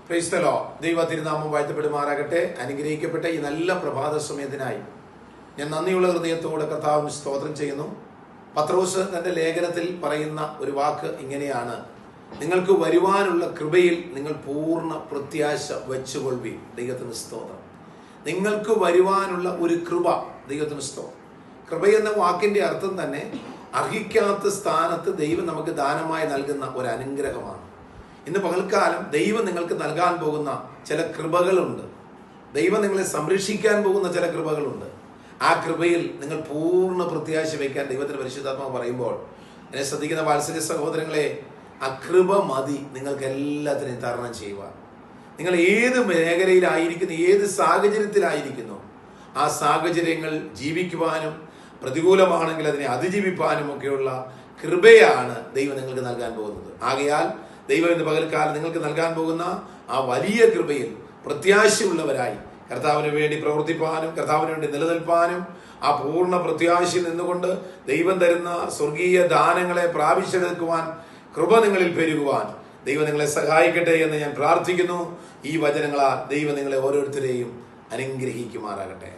Praise the Lord. ദൈവ തിരുനാമം വാഴ്ത്തപ്പെടുമാറാകട്ടെ. അനുഗ്രഹിക്കപ്പെട്ട ഈ നല്ല പ്രഭാത സമയത്തിനായി ഞാൻ നന്ദിയുള്ള ഹൃദയത്തോടെ കർത്താവിന് സ്തോത്രം ചെയ്യുന്നു. പത്രോസ് തന്റെ ലേഖനത്തിൽ പറയുന്ന ഒരു വാക്ക് ഇങ്ങനെയാണ്: നിങ്ങൾക്ക് വരുവാനുള്ള കൃപയിൽ നിങ്ങൾ പൂർണ്ണ പ്രത്യാശ വെച്ചുകൊള്ളുവിൻ. ദൈവത്തിന് സ്തോത്രം. നിങ്ങൾക്ക് വരുവാനുള്ള ഒരു കൃപ. ദൈവത്തിന് സ്തോത്രം. കൃപ എന്ന വാക്കിന്റെ അർത്ഥം തന്നെ അർഹിക്കാത്ത സ്ഥാനത്ത് ദൈവം നമുക്ക് ദാനമായി നൽകുന്ന ഒരു അനുഗ്രഹമാണ്. ഇന്ന് പകൽക്കാലം ദൈവം നിങ്ങൾക്ക് നൽകാൻ പോകുന്ന ചില കൃപകളുണ്ട്. ദൈവം നിങ്ങളെ സംരക്ഷിക്കാൻ പോകുന്ന ചില കൃപകളുണ്ട്. ആ കൃപയിൽ നിങ്ങൾ പൂർണ്ണ പ്രത്യാശ വയ്ക്കാൻ ദൈവത്തിന്റെ പരിശുദ്ധാത്മാവ് പറയുമ്പോൾ, എന്നെ ശ്രദ്ധിക്കുന്ന വാത്സല്യ സഹോദരങ്ങളെ, ആ കൃപ മതി നിങ്ങൾക്ക് എല്ലാത്തിനെയും തരണം ചെയ്യുവാൻ. നിങ്ങൾ ഏത് മേഖലയിലായിരിക്കുന്നു, ഏത് സാഹചര്യത്തിലായിരിക്കുന്നു, ആ സാഹചര്യങ്ങൾ ജീവിക്കുവാനും പ്രതികൂലമാണെങ്കിൽ അതിനെ അതിജീവിപ്പാനും ഒക്കെയുള്ള കൃപയാണ് ദൈവം നിങ്ങൾക്ക് നൽകാൻ പോകുന്നത്. ആകയാൽ ദൈവം ഇന്ന് പകൽക്കാലം നിങ്ങൾക്ക് നൽകാൻ പോകുന്ന ആ വലിയ കൃപയിൽ പ്രത്യാശയുള്ളവരായി കർത്താവിന് വേണ്ടി പ്രവർത്തിപ്പാനും കർത്താവിന് വേണ്ടി നിലനിൽപ്പാനും ആ പൂർണ്ണ പ്രത്യാശയിൽ നിന്നുകൊണ്ട് ദൈവം തരുന്ന സ്വർഗീയ ദാനങ്ങളെ പ്രാപിച്ചെടുക്കുവാൻ കൃപ നിങ്ങളിൽ പെരുകുവാൻ ദൈവം നിങ്ങളെ സഹായിക്കട്ടെ എന്ന് ഞാൻ പ്രാർത്ഥിക്കുന്നു. ഈ വചനങ്ങളാൽ ദൈവം നിങ്ങളെ ഓരോരുത്തരെയും അനുഗ്രഹിക്കുമാറാകട്ടെ.